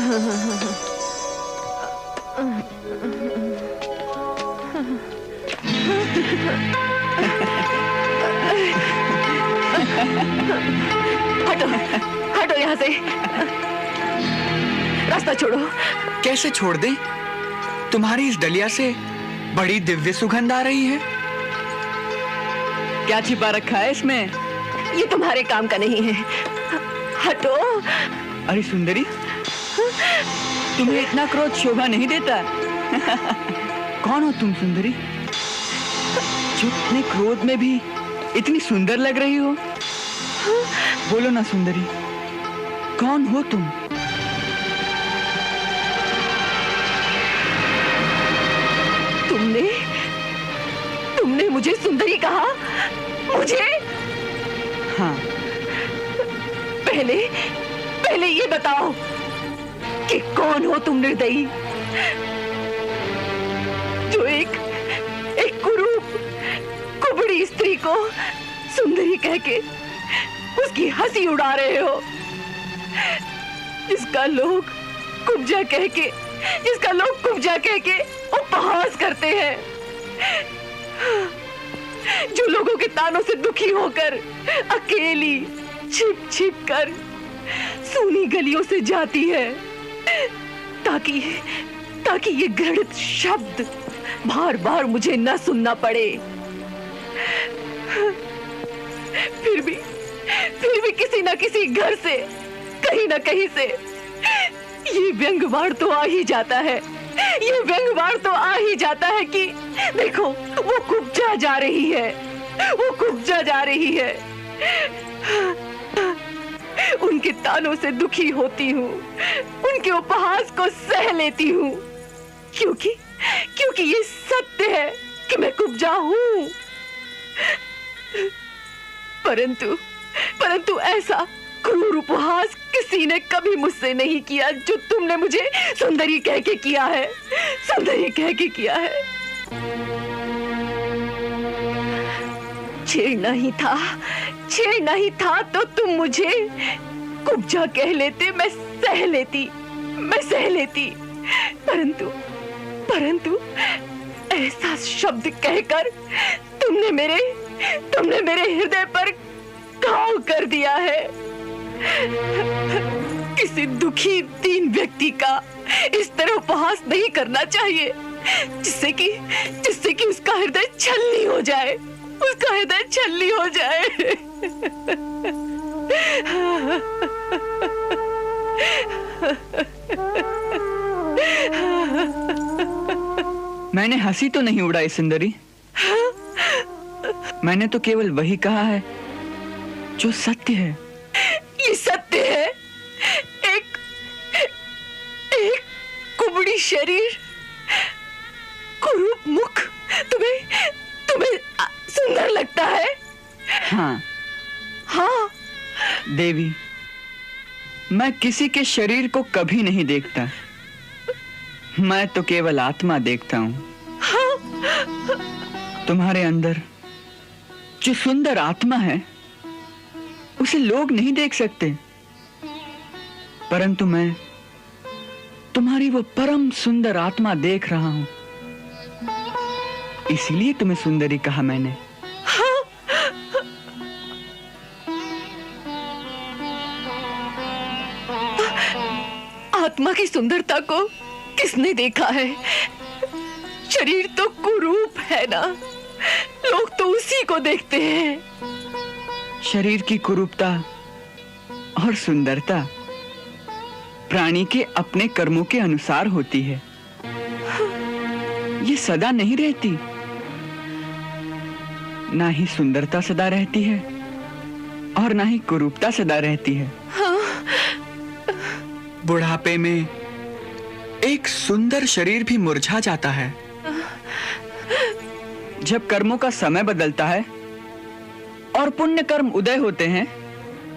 हटो, हटो यहाँ से। रास्ता छोड़ो। कैसे छोड़ दें? तुम्हारी इस डलिया से बड़ी दिव्य सुगंध आ रही है। क्या छिपा रखा है इसमें? ये तुम्हारे काम का नहीं है। हटो। अरे सुंदरी, तुम्हें इतना क्रोध शोभा नहीं देता। कौन हो तुम सुंदरी, जो इतने क्रोध में भी इतनी सुंदर लग रही हो? बोलो ना सुंदरी, कौन हो तुम? तुमने मुझे सुंदरी कहा? मुझे? हाँ। पहले ये बताओ कि कौन हो तुम निर्दयी, जो एक कुरूप कुबड़ी स्त्री को सुंदरी कह के उसकी हंसी उड़ा रहे हो, जिसका लोग कुब्जा कह के उपहास करते हैं, जो लोगों के तानों से दुखी होकर अकेली छिप कर सूनी गलियों से जाती है, ताकि ये घृणित शब्द बार बार मुझे न सुनना पड़े। फिर भी किसी न किसी घर से, कहीं न कहीं से ये व्यंग्यवाड़ तो आ ही जाता है। ये व्यंग्यवाड़ तो आ ही जाता है कि देखो, वो कुब्जा जा रही है। उनके तानों से दुखी होती हूँ, उनके उपहास को सह लेती हूँ, क्योंकि ये सत्य है कि मैं कुब्जा हूँ। परंतु ऐसा क्रूर उपहास किसी ने कभी मुझसे नहीं किया जो तुमने मुझे सुंदरी कह के किया है। छेड़ना ही था तो तुम मुझे कुब्जा कह लेते, मैं सह लेती। परंतु ऐसा शब्द कहकर तुमने मेरे हृदय पर घाव कर दिया है। किसी दुखी दीन व्यक्ति का इस तरह उपहास नहीं करना चाहिए, जिससे कि उसका हृदय छलनी हो जाए। मैंने हंसी तो नहीं उड़ाई सुंदरी, मैंने तो केवल वही कहा है जो सत्य है। ये सत्य है। एक कुबड़ी शरीर, कुरूप मुख तुम्हें सुंदर लगता है? हाँ देवी, मैं किसी के शरीर को कभी नहीं देखता, मैं तो केवल आत्मा देखता हूँ। तुम्हारे अंदर जो सुंदर आत्मा है उसे लोग नहीं देख सकते, परंतु मैं तुम्हारी वो परम सुंदर आत्मा देख रहा हूं, इसीलिए तुम्हें सुंदरी कहा मैंने। आत्मा की सुंदरता को किसने देखा है? शरीर तो कुरूप है ना, लोग तो उसी को देखते हैं। शरीर की कुरूपता और सुंदरता प्राणी के अपने कर्मों के अनुसार होती है, ये सदा नहीं रहती। ना ही सुंदरता सदा रहती है और ना ही कुरूपता सदा रहती है। बुढ़ापे में एक सुंदर शरीर भी मुरझा जाता है। जब कर्मों का समय बदलता है और पुण्य कर्म उदय होते हैं,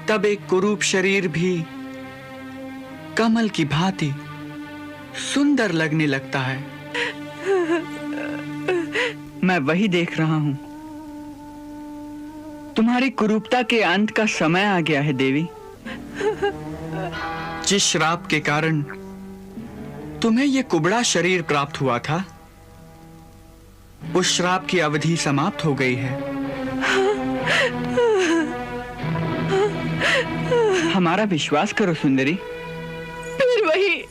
तब एक कुरूप शरीर भी कमल की भांति सुंदर लगने लगता है। मैं वही देख रहा हूं। तुम्हारी कुरूपता के अंत का समय आ गया है देवी। जिस श्राप के कारण तुम्हें ये कुबड़ा शरीर प्राप्त हुआ था, उस श्राप की अवधि समाप्त हो गई है। हमारा विश्वास करो सुंदरी। फिर वही।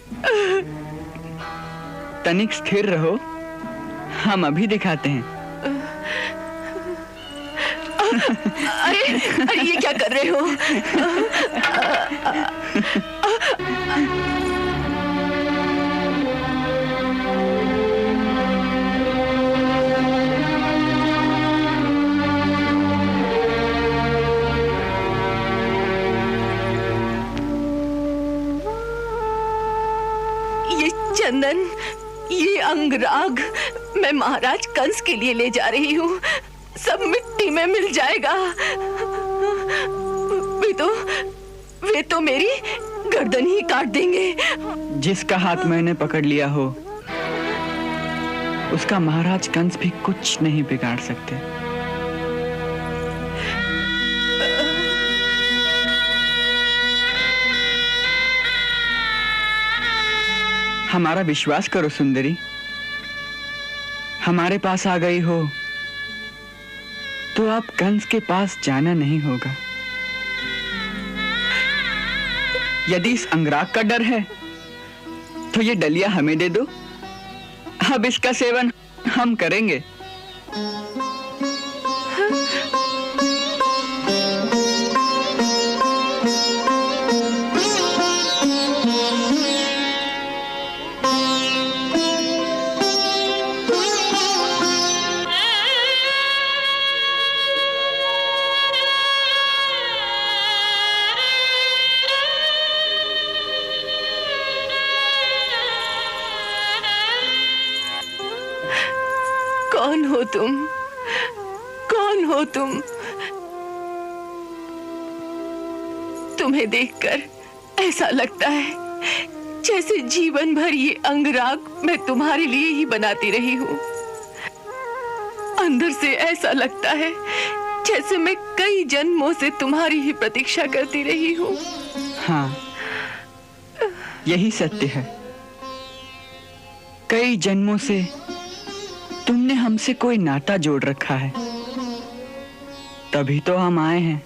तनिक स्थिर रहो, हम अभी दिखाते हैं। अरे अरे ये क्या कर रहे हो? ये चंदन, ये अंगराग मैं महाराज कंस के लिए ले जा रही हूँ। सब मिट्टी में मिल जाएगा। वे तो मेरी गर्दन ही काट देंगे। जिसका हाथ मैंने पकड़ लिया हो, उसका महाराज कंस भी कुछ नहीं बिगाड़ सकते। हमारा विश्वास करो सुंदरी। हमारे पास आ गई हो तो आप कंस के पास जाना नहीं होगा। यदि इस अंगराग का डर है तो ये डलिया हमें दे दो, अब इसका सेवन हम करेंगे। कौन हो तुम? कौन हो तुम? तुम्हें देखकर ऐसा लगता है जैसे जीवन भर ये अंगराग मैं तुम्हारे लिए ही बनाती रही हूँ। अंदर से ऐसा लगता है जैसे मैं कई जन्मों से तुम्हारी ही प्रतीक्षा करती रही हूँ। हाँ, यही सत्य है। कई जन्मों से तुमने हमसे कोई नाता जोड़ रखा है, तभी तो हम आए हैं।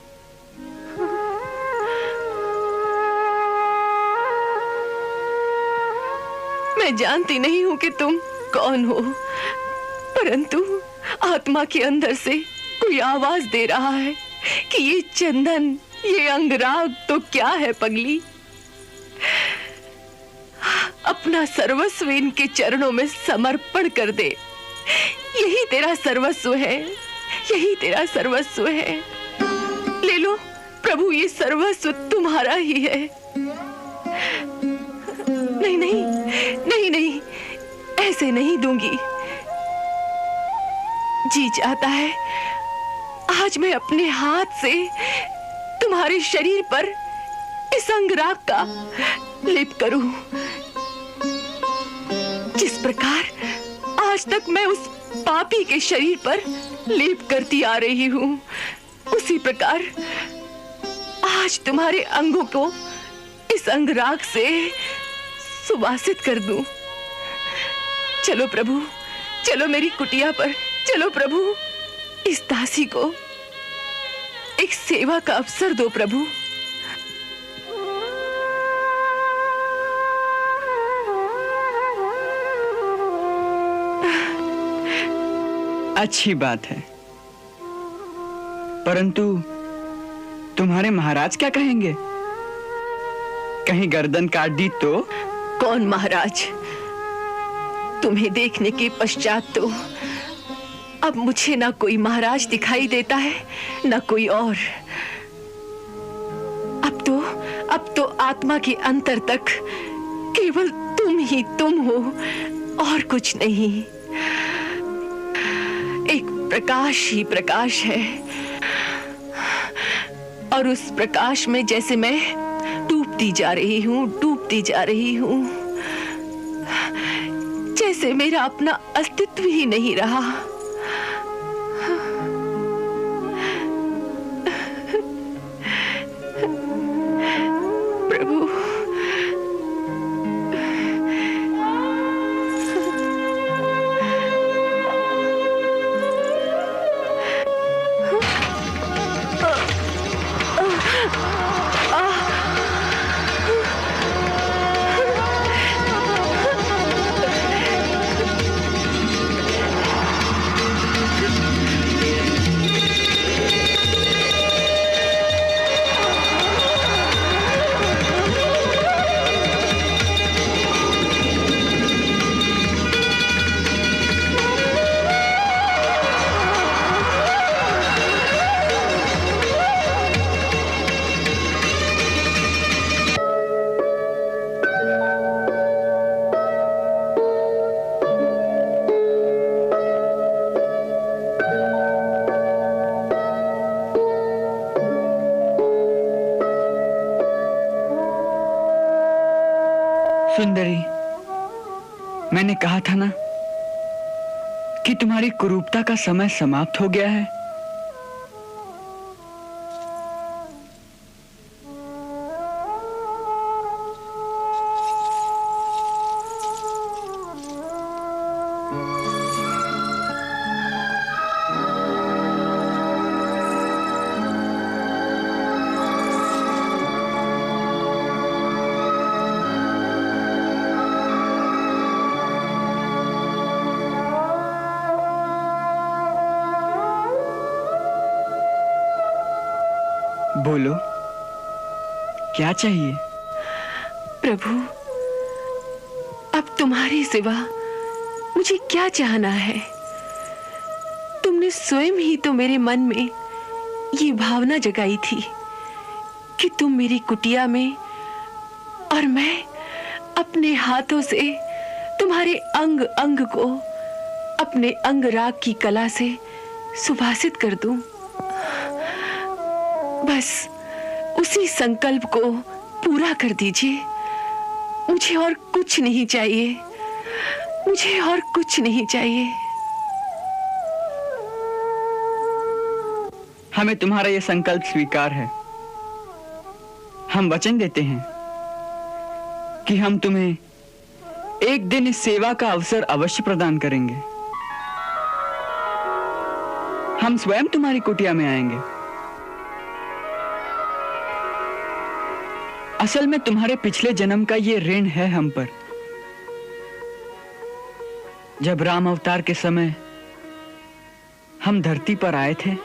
मैं जानती नहीं हूं कि तुम कौन हो, परंतु आत्मा के अंदर से कोई आवाज दे रहा है कि ये चंदन, ये अंगराग तो क्या है पगली। अपना सर्वस्व इनके चरणों में समर्पण कर दे। यही तेरा सर्वस्व है, यही तेरा सर्वस्व है। ले लो प्रभु, ये सर्वस्व तुम्हारा ही है। नहीं नहीं नहीं नहीं, ऐसे नहीं दूंगी। जी चाहता है आज मैं अपने हाथ से तुम्हारे शरीर पर इस अंगराग का लेप करूं। जिस प्रकार आज तक मैं उस पापी के शरीर पर लेप करती आ रही हूं, उसी प्रकार आज तुम्हारे अंगों को इस अंगराग से सुवासित कर दूं। चलो प्रभु, चलो मेरी कुटिया पर, चलो प्रभु। इस दासी को एक सेवा का अवसर दो प्रभु। अच्छी बात है, परंतु तुम्हारे महाराज क्या कहेंगे? कहीं गर्दन काट दी तो? कौन महाराज? तुम्हें देखने के पश्चात तो अब मुझे ना कोई महाराज दिखाई देता है, ना कोई और। अब तो आत्मा के अंतर तक केवल तुम ही तुम हो और कुछ नहीं। एक प्रकाश ही प्रकाश है, और उस प्रकाश में जैसे मैं डूबती जा रही हूँ, डूबती जा रही हूँ, जैसे मेरा अपना अस्तित्व ही नहीं रहा। प्रभु सुंदरी, मैंने कहा था ना कि तुम्हारी कुरूपता का समय समाप्त हो गया है। बोलो, क्या चाहिए? प्रभु, अब तुम्हारे सिवा मुझे क्या चाहना है? तुमने स्वयं ही तो मेरे मन में ये भावना जगाई थी कि तुम मेरी कुटिया में और मैं अपने हाथों से तुम्हारे अंग अंग को अपने अंगराग की कला से सुभाषित कर दूं। बस उसी संकल्प को पूरा कर दीजिए। मुझे और कुछ नहीं चाहिए, मुझे और कुछ नहीं चाहिए। हमें तुम्हारा यह संकल्प स्वीकार है। हम वचन देते हैं कि हम तुम्हें एक दिन इस सेवा का अवसर अवश्य प्रदान करेंगे। हम स्वयं तुम्हारी कुटिया में आएंगे। असल में तुम्हारे पिछले जन्म का ये ऋण है हम पर। जब राम अवतार के समय हम धरती पर आए थे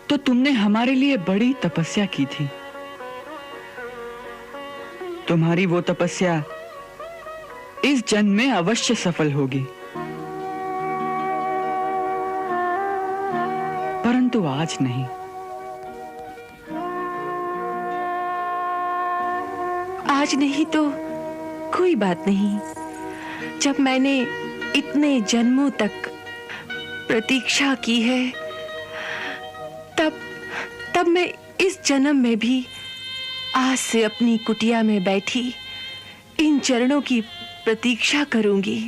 तो तुमने हमारे लिए बड़ी तपस्या की थी। तुम्हारी वो तपस्या इस जन्म में अवश्य सफल होगी, परंतु आज नहीं। आज नहीं तो कोई बात नहीं। जब मैंने इतने जन्मों तक प्रतीक्षा की है, तब मैं इस जन्म में भी आज से अपनी कुटिया में बैठी इन चरणों की प्रतीक्षा करूंगी।